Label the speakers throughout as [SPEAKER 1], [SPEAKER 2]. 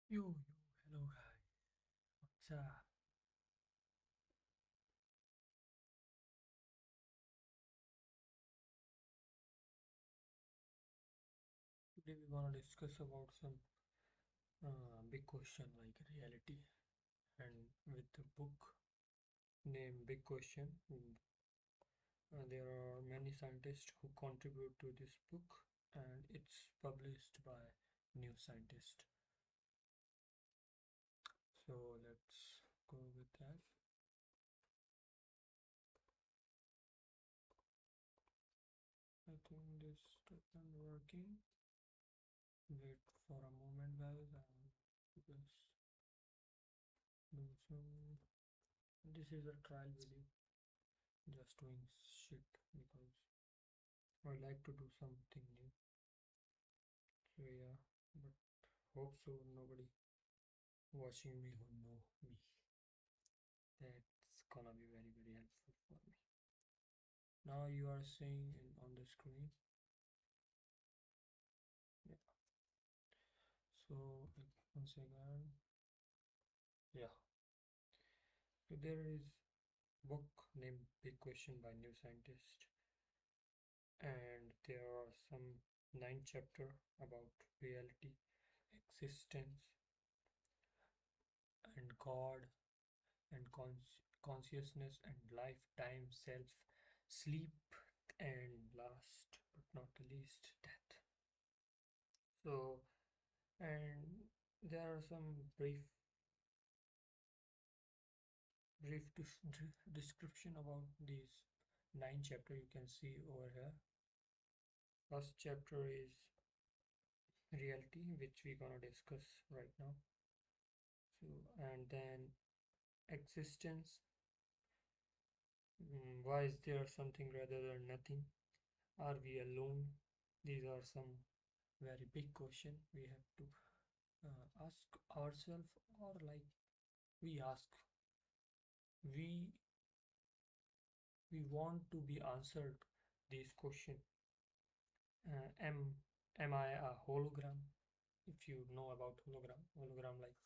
[SPEAKER 1] Hello guys, what's up? Today we're gonna discuss about some big question like reality, and with the book named Big Question. There are many scientists who contribute to this book, and it's published by New Scientist. So let's go with that. I think this isn't working. Wait for a moment, guys. I'll just do some. This is a trial video. Just doing shit because I like to do something new. So yeah, but hope so nobody watching me who know me. That's gonna be very very helpful for me. Now you are seeing on the screen. Yeah. So once again, yeah. So there is book named Big Question by New Scientist, and there are some 9 chapter about reality, existence, and God and consciousness and lifetime self, sleep, and last but not the least, death. So, and there are some description about these 9 chapter you can see over here. First chapter is reality, which we're gonna discuss right now. So, and then existence. Why is there something rather than nothing? Are we alone? These are some very big question we have to ask ourselves, or like we ask, we we want to be answered this question. Am I a hologram? If you know about hologram like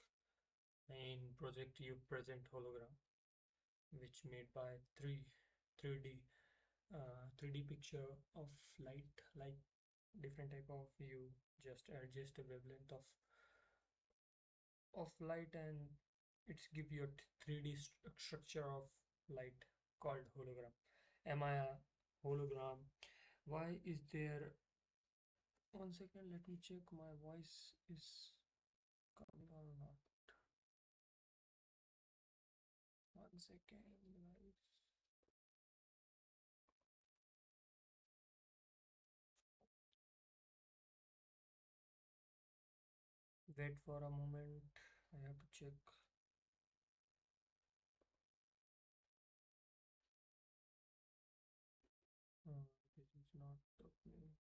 [SPEAKER 1] in project you present hologram, which made by 3D 3D picture of light, like different type of, you just adjust the wavelength of light, and it's give you a 3D structure of light called hologram. Am I a hologram? Why is there, one second, let me check my voice is coming or not. One second, guys. Wait for a moment. I have to check. This is not opening.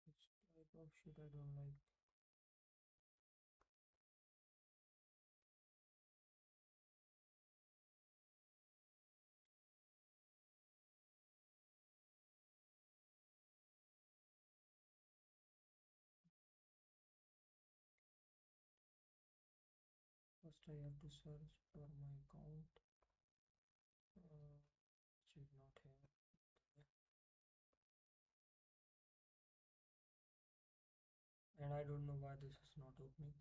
[SPEAKER 1] This type of shit I don't like. First I have to search for my account, which is not here. And I don't know why this is not opening,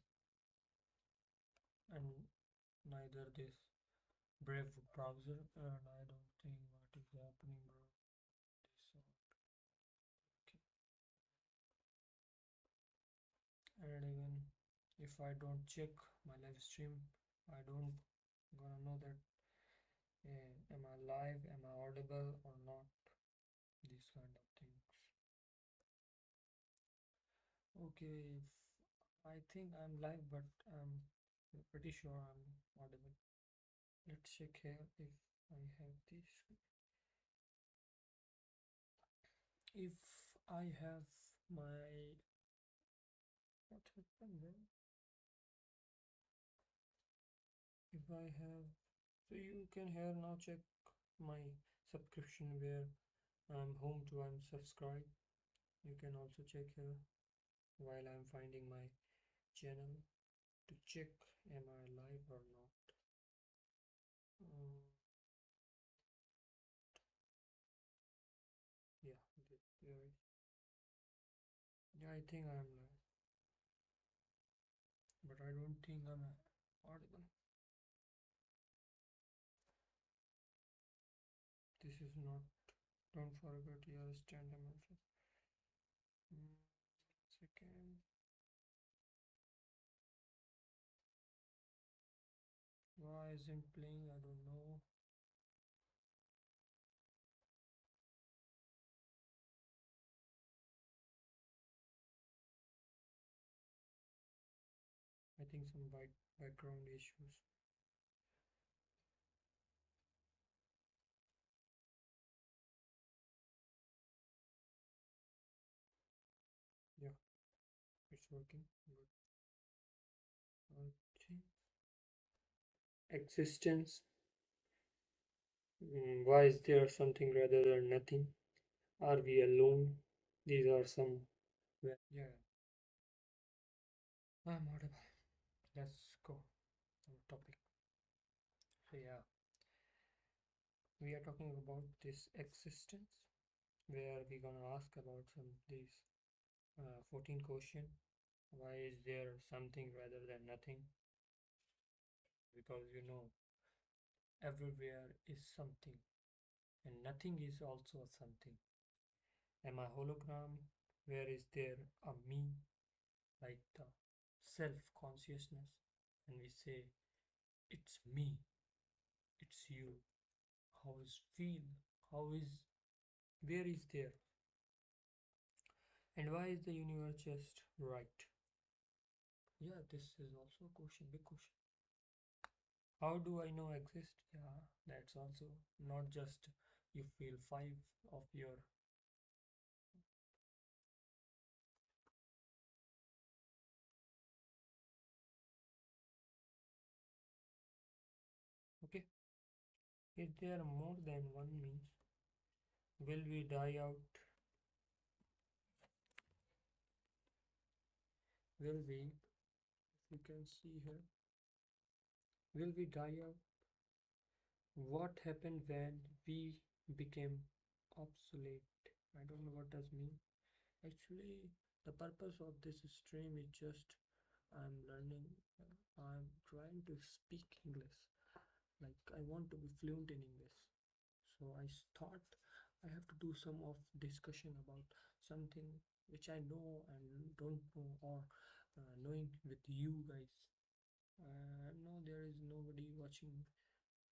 [SPEAKER 1] and neither this Brave browser, and I don't think what is happening, bro. This okay. And even if I don't check my live stream, I don't gonna know that am I live, am I audible or not, these kind of things. Okay, if I think I'm live, but I'm pretty sure I'm audible. Let's check here if I have this. If I have my, what happened, bro? if I have, so you can here now check my subscription where I'm home to, I'm subscribed. You can also check here while I'm finding my channel to check am I live or not. um, yeah, there yeah, I think I'm live, but I don't think I'm audible. This is not, don't forget your stand message. mm, Second, why isn't playing, I don't know. I think some background issues. Yeah, it's working good. I think existence. Why is there something rather than nothing? Are we alone? These are some. Yeah, I'm audible. Let's go on topic. So yeah, we are talking about this existence, where we're gonna ask about some these 14 question. Why is there something rather than nothing? Because everywhere is something, and nothing is also something. Am I hologram? Where is there a me, like the self consciousness? And we say, it's me, it's you. How is feel? How is, where is there? And why is the universe just right? Yeah, this is also a question, big question. How do I know exist? Yeah, that's also not just you feel five of your. Okay, is there more than one me? Will we die out? Will we, if you can see here, will we die out? What happened when we became obsolete? I don't know what does mean. Actually, the purpose of this stream is just I'm learning, I'm trying to speak English. Like I want to be fluent in English. So I thought I have to do some of discussion about something which I know and don't know, or knowing with you guys. No, there is nobody watching.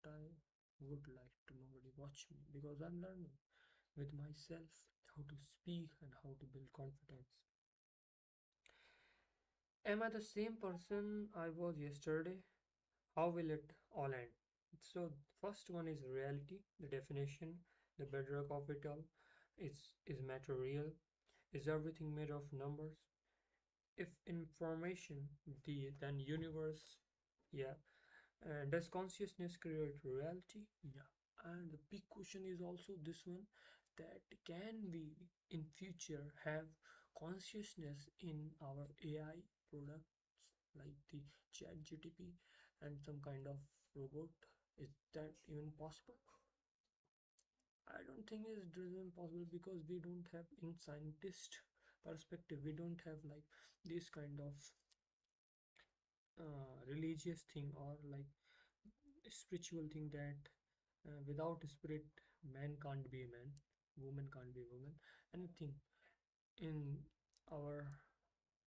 [SPEAKER 1] I would like to nobody watch me because I'm learning with myself how to speak and how to build confidence. Am I the same person I was yesterday? How will it all end? So, first one is reality, the definition, the bedrock of it all. Is matter real? Is everything made of numbers? If information, then universe, yeah. And does consciousness create reality? Yeah. And the big question is also this one, that can we in future have consciousness in our AI products like the chat GTP and some kind of robot? Is that even possible? I don't think it's even possible because we don't have in scientist perspective, we don't have like this kind of religious thing or like spiritual thing that without spirit man can't be a man, woman can't be a woman, anything in our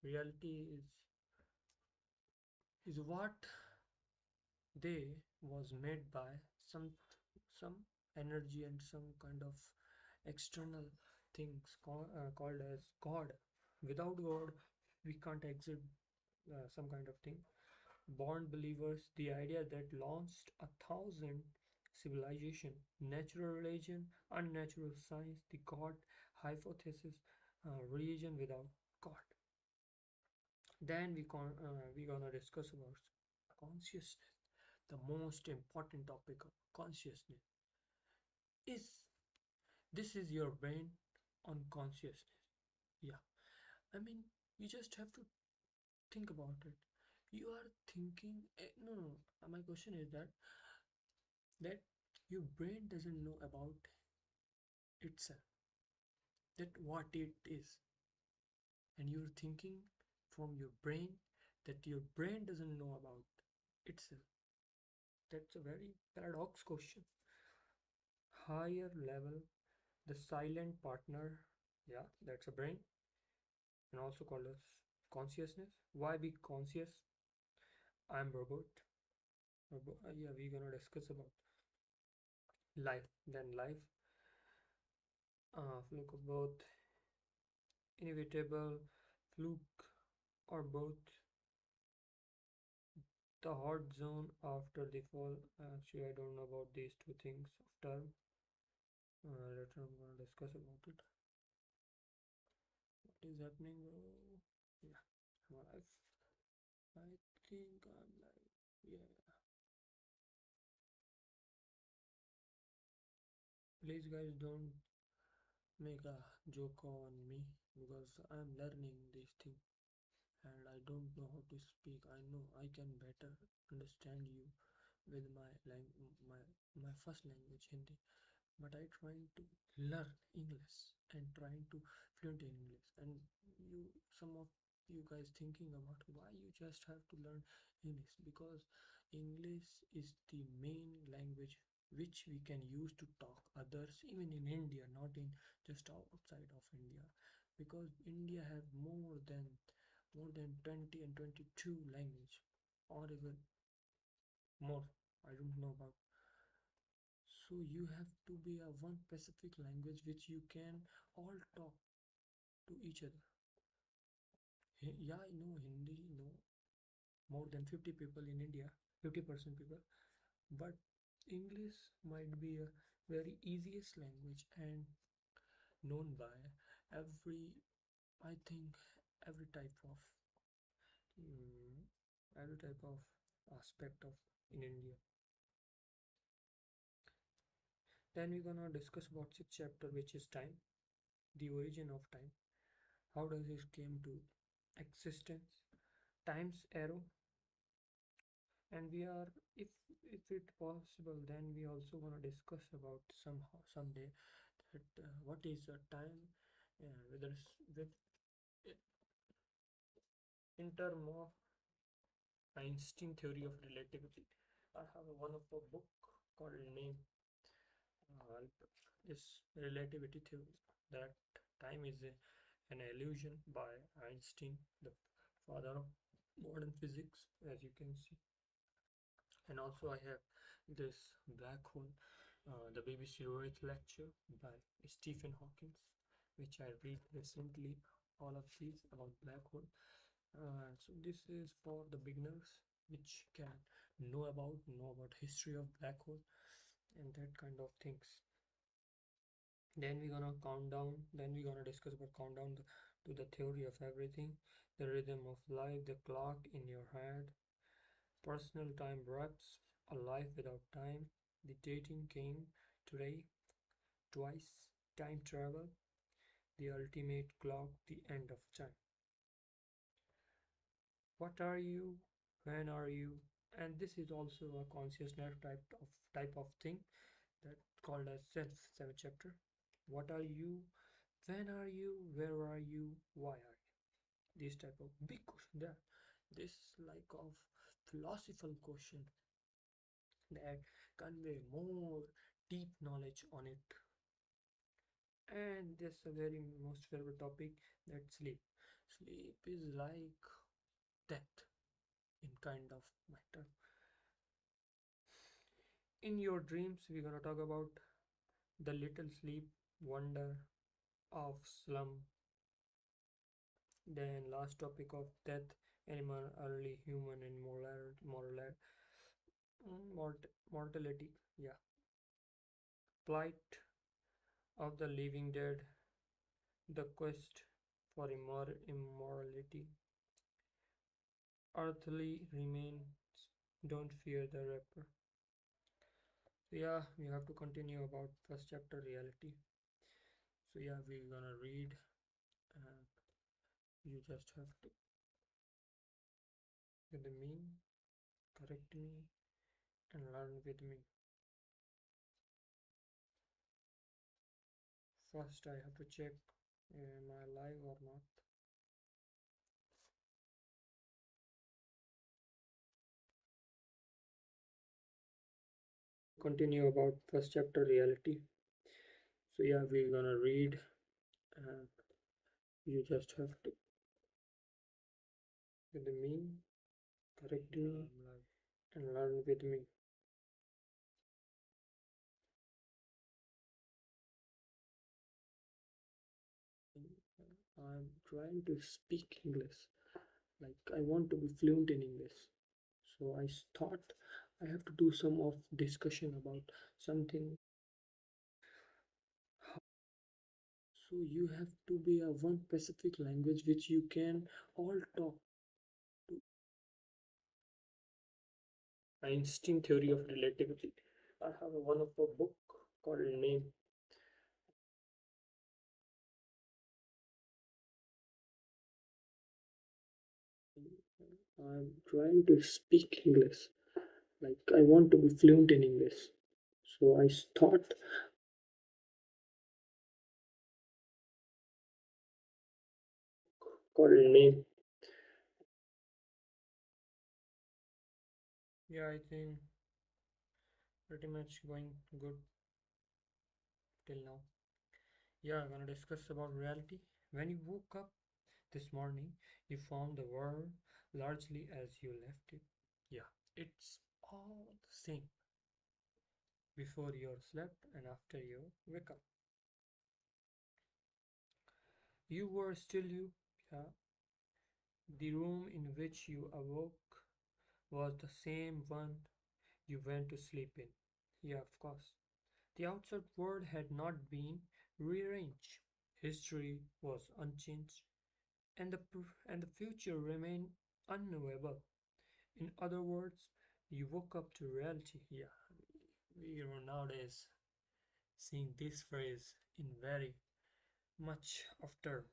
[SPEAKER 1] reality is what they was made by some energy and some kind of external things called as God. Without God we can't exit some kind of thing. Born believers, the idea that launched 1,000 civilization, natural religion, unnatural science, the God hypothesis, religion without God. Then we gonna discuss about consciousness. the most important topic of consciousness is this is your brain on consciousness. Yeah, I mean, you just have to think about it. You are thinking, no, no, my question is that your brain doesn't know about itself, that what it is, and you're thinking from your brain that your brain doesn't know about itself. That's a very paradox question. Higher level, the silent partner, yeah, that's a brain, and also called as consciousness. Why be conscious? I'm robot. Yeah, we're gonna discuss about life. Then life, fluke of both, inevitable, fluke or both, the hot zone after the fall. Actually, I don't know about these two things of term. Later I'm gonna discuss about it. What is happening? Yeah, my life. I think I'm like, yeah. Please, guys, don't make a joke on me because I'm learning this thing and I don't know how to speak. I know I can better understand you with my my first language Hindi, but I trying to learn English and trying to fluent in English. And you, some of you guys thinking about why you just have to learn English, because English is the main language which we can use to talk others even in India, not in just outside of India, because India have more than 20 and 22 language or even more. I don't know about. So you have to be a one specific language which you can all talk to each other. Yeah, I know Hindi, no, more than 50 people in India, 50% people, but English might be a very easiest language and known by every, I think, every type of, mm, every type of aspect of in India. Then we're gonna discuss about sixth chapter, which is time, the origin of time. How does it came to existence? Time's arrow, and we are, if it possible, then we also want to discuss about someday that what is a time, whether it's with in term of Einstein theory of relativity. I have one of a book called name, uh, is relativity theory, that time is an illusion by Einstein, the father of modern physics, as you can see. And also I have this black hole, the BBC Rohit lecture by Stephen Hawking, which I read recently, all of these about black hole. So this is for the beginners, which can know about history of black hole and that kind of things. Then we're gonna count down. Then we're gonna discuss about countdown to the theory of everything, the rhythm of life, the clock in your head, personal time wraps, a life without time, the dating king, today, twice, time travel, the ultimate clock, the end of time. What are you? When are you? And this is also a consciousness type of thing that called as self, seventh chapter. What are you? When are you? Where are you? Why are you? This type of big question. That this like of philosophical question that convey more deep knowledge on it. And this a very most favorite topic, that sleep. Sleep is like death in kind of matter. In your dreams, we're gonna talk about the little sleep wonder of slum. Then last topic of death, animal, early human, and mortality. Yeah, plight of the living dead, the quest for immorality, earthly remains, Don't fear the rapper. So yeah, we have to continue about first chapter reality. So yeah, we're gonna read and you just have to with me, correct me and learn with me. First I have to check am I live or not. Continue about first chapter reality. So yeah, we're gonna read and you just have to with me, correct me and learn with me. I'm trying to speak English. Like I want to be fluent in English. So I thought I have to do some of discussion about something. So you have to be a one specific language which you can all talk to. Einstein theory of relativity. I have one of a book called Name. I'm trying to speak English. Like I want to be fluent in English. So I thought called Name. Yeah, I think pretty much going good till now. Yeah, I'm gonna discuss about reality. When you woke up this morning, you found the world largely as you left it. Yeah, it's all the same before you slept and after you wake up. You were still you. Yeah, the room in which you awoke was the same one you went to sleep in. Yeah, of course. The outside world had not been rearranged. History was unchanged, and the future remained unknowable. In other words, you woke up to reality. Yeah, we are nowadays seeing this phrase in very much after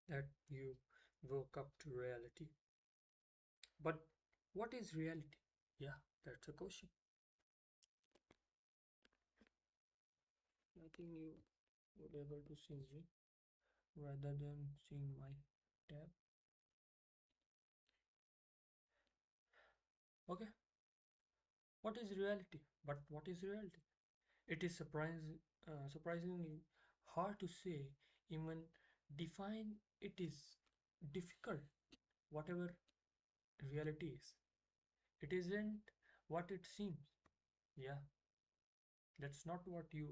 [SPEAKER 1] that you woke up to reality. But what is reality? Yeah, that's a question. I think you would be able to see me rather than seeing my tab. Okay, what is reality? But what is reality? It is surprisingly hard to say, even define it is difficult, whatever reality is. It isn't what it seems. Yeah, that's not what you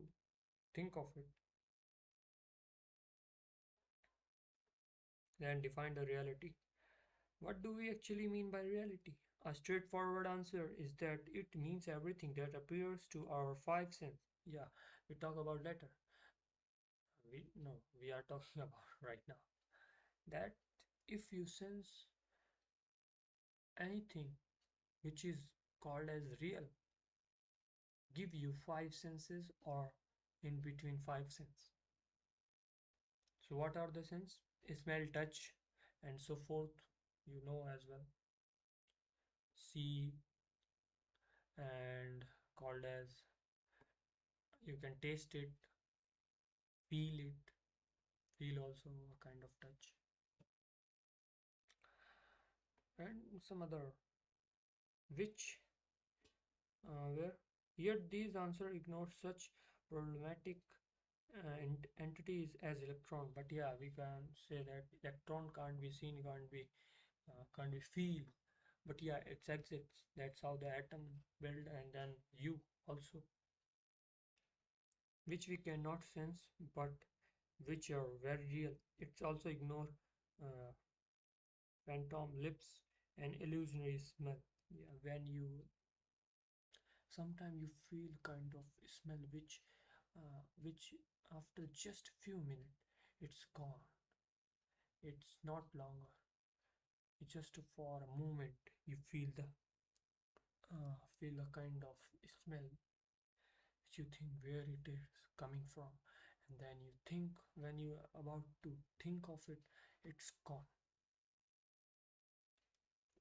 [SPEAKER 1] think of it. Then define the reality. What do we actually mean by reality? A straightforward answer is that it means everything that appears to our five senses. Yeah, we talk about later. We are talking about right now. That if you sense anything which is called as real, give you five senses or in between five senses. So what are the senses? Smell, touch, and so forth. You know as well. See and called as you can taste it, feel it, feel also a kind of touch, and some other which where yet these answer ignore such problematic entities as electron. But yeah, we can say that electron can't be seen, can't be feel, but yeah, it exists. That's how the atom build, and then you also, which we cannot sense, but which are very real. It's also ignore uh, phantom lips and illusionary smell. Yeah, when you sometimes you feel kind of smell which after just few minutes it's gone. It's not longer. just for a moment you feel a kind of smell which you think where it is coming from, and then you think when you are about to think of it, it's gone.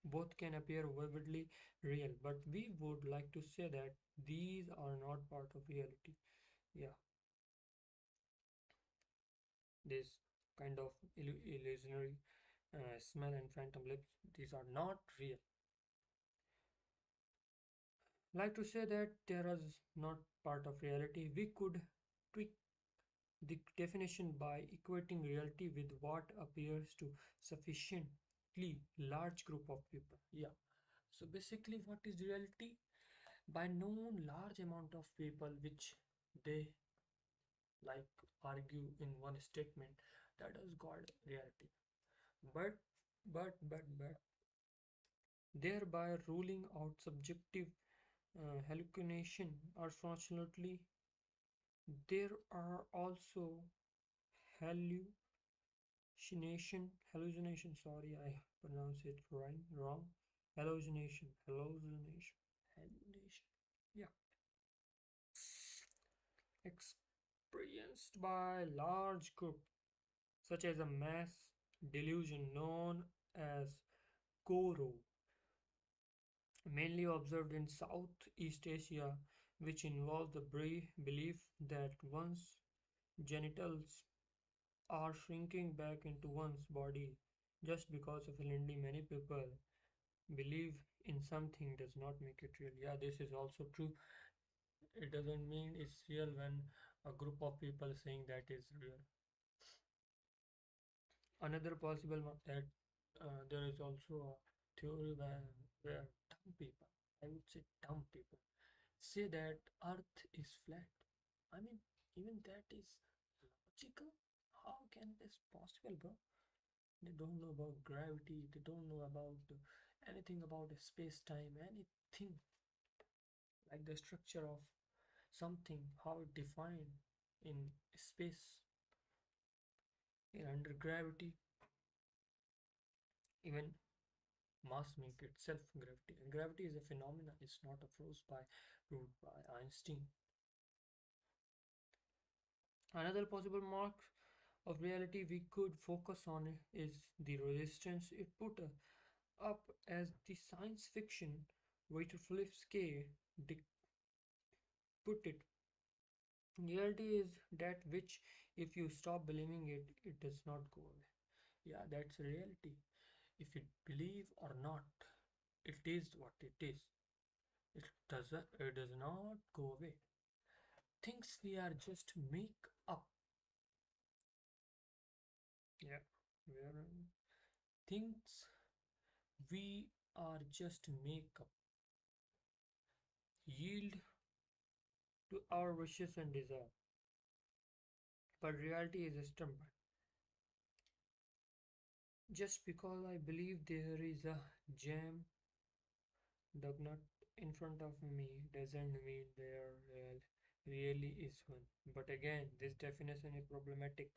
[SPEAKER 1] Both can appear vividly real, but we would like to say that these are not part of reality. Yeah, this kind of illusionary smell and phantom lips, these are not real. Like to say that there is not part of reality, we could tweak the definition by equating reality with what appears to sufficiently large group of people. Yeah. So basically, what is reality? By known large amount of people, which they like argue in one statement, that is called reality. But but thereby ruling out subjective hallucination. Unfortunately, there are also hallucination. Sorry, I pronounced it wrong. Hallucination. Yeah, experienced by large group, such as a mass delusion known as Goro, mainly observed in Southeast Asia, which involves the belief that one's genitals are shrinking back into one's body just because of LND. Many people believe in something does not make it real. Yeah, this is also true. It doesn't mean it's real when a group of people saying that is real. Another possible that there is also a theory where dumb people, I would say dumb people, say that Earth is flat. I mean, even that is logical. How can this possible, bro? They don't know about gravity. They don't know about anything about space-time, anything like the structure of something, how it defined in space, in under gravity, even mass make itself gravity. And gravity is a phenomena. It's not a force by proved by Einstein. Another possible mark of reality we could focus on is the resistance it put up as the science fiction writer Philip K. Dick put it. Reality is that which, if you stop believing it, it does not go away. Yeah, that's reality. If you believe or not, it is what it is. It does not go away. Things we are just make up. Yeah, where things we are just make up yield to our wishes and desire. But reality is stubborn. Just because I believe there is a gem nut in front of me doesn't mean there really is one. But again, this definition is problematic.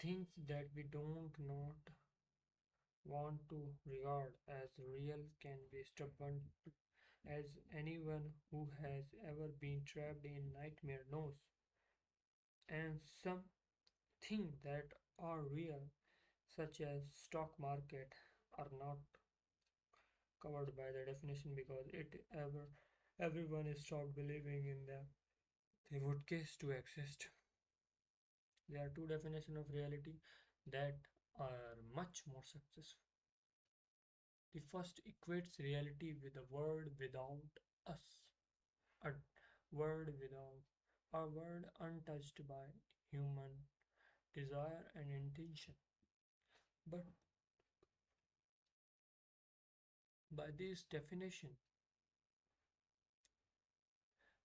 [SPEAKER 1] Things that we don't not want to regard as real can be stubborn, as anyone who has ever been trapped in nightmare knows. And some things that are real, such as stock market, are not covered by the definition because everyone is stopped believing in them. They would case to exist. There are two definitions of reality that are much more successful. The first equates reality with a world without us, a world without a world untouched by human desire and intention. But by this definition,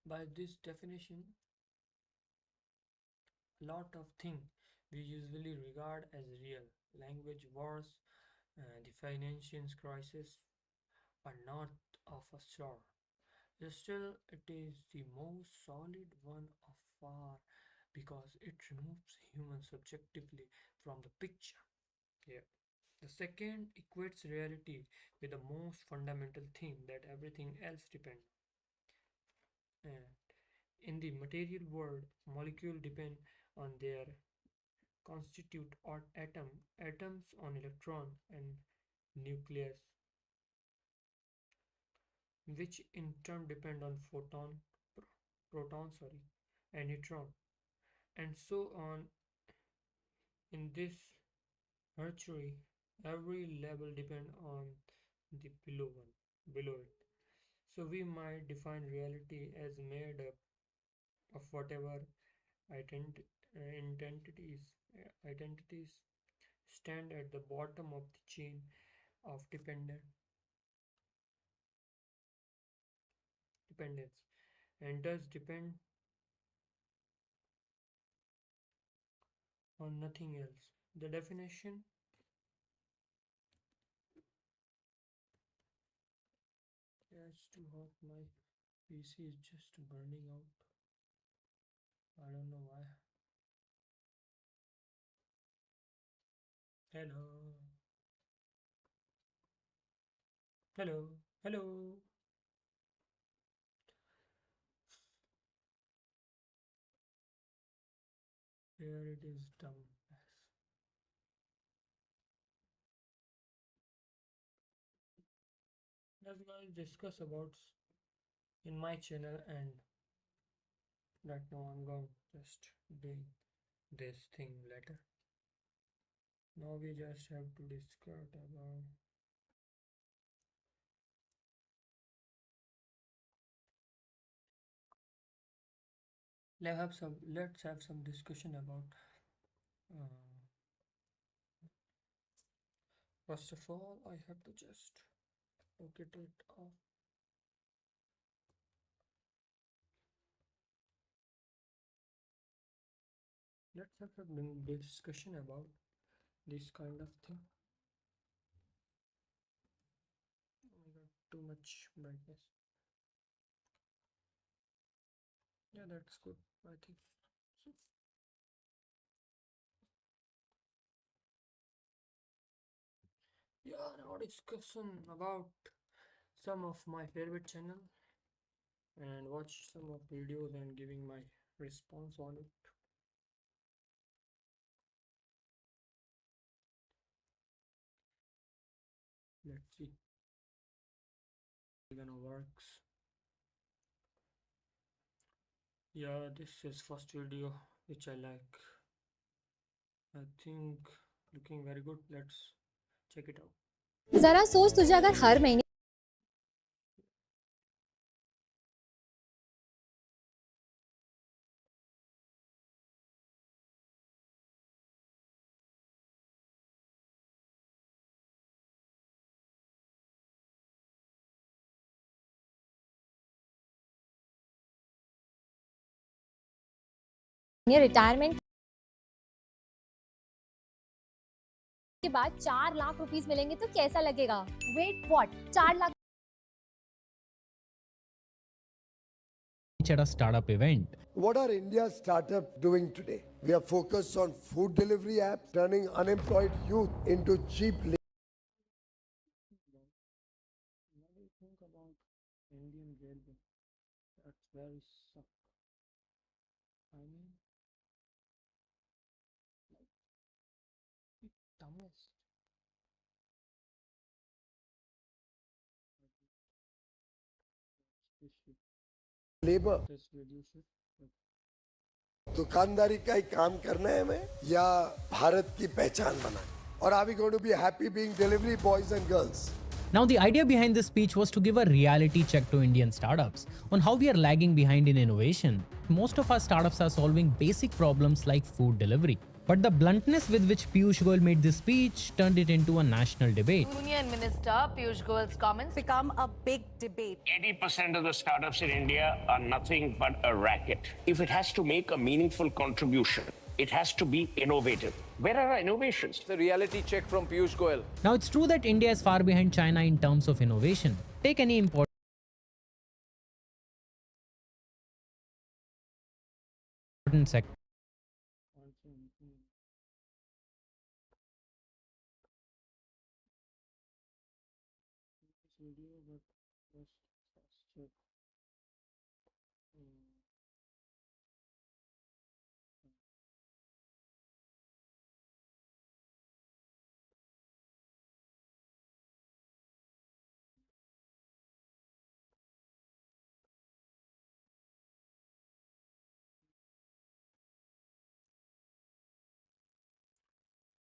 [SPEAKER 1] by this definition, a lot of things we usually regard as real, language wars, the financial crisis, are not of a sort. Still, it is the most solid one of far because it removes human subjectively from the picture. Yeah. The second equates reality with the most fundamental thing that everything else depends on. And in the material world, molecules depend on their constitute or atoms on electron and nucleus, which in turn depend on proton, and neutron, and so on. In this hierarchy, every level depend on the below it. So we might define reality as made up of whatever ident- identities stand at the bottom of the chain of dependence and thus depend on nothing else. The definition is too hot. My PC is just burning out. I don't know why. Hello. Hello. Hello. Here it is dumb. Let's guys discuss about in my channel, and right now I'm going just doing this thing later. Now we just have to discuss about let's have some discussion about uh, first of all I have to just pocket it off. Let's have a discussion about this kind of thing. Oh my god, too much brightness. Yeah, that's good, I think. So, yeah, now discussion about some of my favorite channel and watch some of videos and giving my response on it. Let's see if it gonna works. Yeah, this is first video which I like. I think looking very good. Let's check it out.
[SPEAKER 2] जरा सोच तुझे अगर हर महीने retirement के बाद 4 lakh rupees मिलेंगे तो कैसा लगेगा? Wait what? 4 lakh
[SPEAKER 3] at a startup event.
[SPEAKER 4] What are India's startups doing today? We are focused on food delivery apps, turning unemployed youth into cheap labor.
[SPEAKER 1] What do you think about Indian railway? That's very suck. I mean, like the dumbest. This video should.
[SPEAKER 4] दुकानदारी का ही काम करना है हमें या भारत की पहचान बनाना? Or are we going to be happy being delivery boys and girls?
[SPEAKER 3] Now, the idea behind this speech was to give a reality check to Indian startups on how we are lagging behind in innovation. Most of our startups are solving basic problems like food delivery. But the bluntness with which Piyush Goyal made this speech turned it into a national debate.
[SPEAKER 5] Union Minister Piyush Goyal's comments
[SPEAKER 6] become a big debate.
[SPEAKER 7] 80% of the startups in India are nothing but a racket. If it has to make a meaningful contribution, it has to be innovative. Where are our innovations?
[SPEAKER 8] The reality check from Piyush Goyal.
[SPEAKER 3] Now, it's true that India is far behind China in terms of innovation. Take any important sector.
[SPEAKER 1] video, but let's check.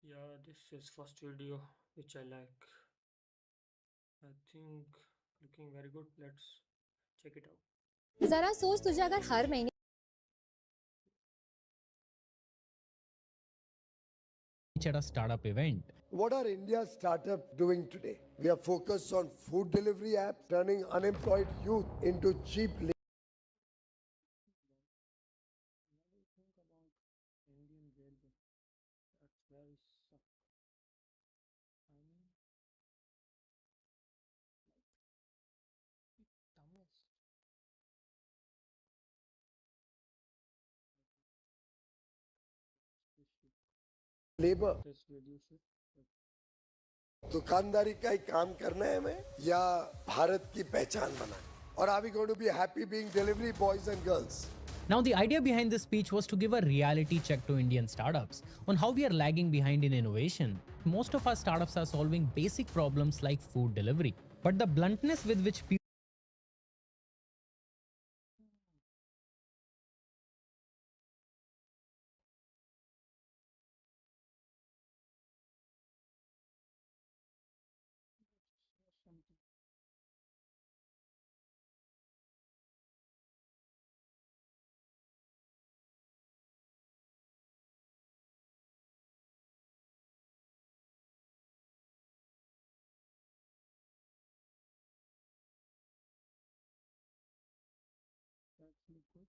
[SPEAKER 1] Yeah, this is first video which I like. I think looking very good. Let's check it out.
[SPEAKER 2] जरा सोच तुझे अगर हर महीने
[SPEAKER 3] At a startup event.
[SPEAKER 4] What are India's startups doing today? We are focused on food delivery apps, turning unemployed youth into cheap labor.
[SPEAKER 1] What do you think about Indian railway? That's very suck. I mean, the dumbest.
[SPEAKER 4] Labor.
[SPEAKER 1] Let's reduce it.
[SPEAKER 4] दुकानदारी का ही काम करना है हमें या भारत की पहचान बनाना और are we going to be happy being delivery boys and girls?
[SPEAKER 3] Now, the idea behind this speech was to give a reality check to Indian startups on how we are lagging behind in innovation. Most of our startups are solving basic problems like food delivery, but the bluntness with which
[SPEAKER 1] Something. That's good.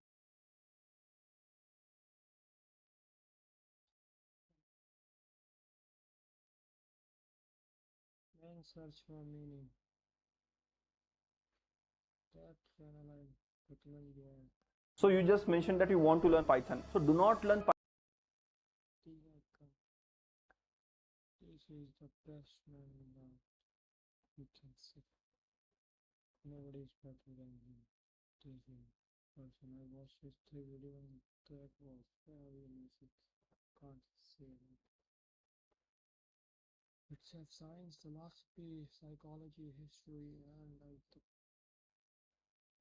[SPEAKER 1] Then search for meaning. That analyze particularly there.
[SPEAKER 6] So you just mentioned that you want to learn Python. So do not learn Python.
[SPEAKER 1] This is the best man in the world. You can see. Nobody is better than him. This is person. I watched his 3 video and that was very amazing. Can't say that. It's have science, philosophy, psychology, history, and like the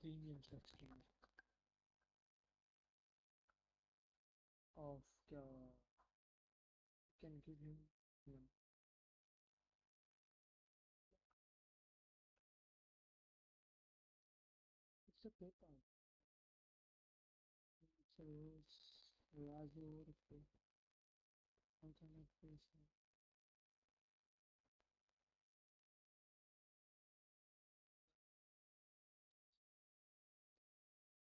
[SPEAKER 1] premium section of can give him, you know, it's a paper. It's a rules, Raju, alternate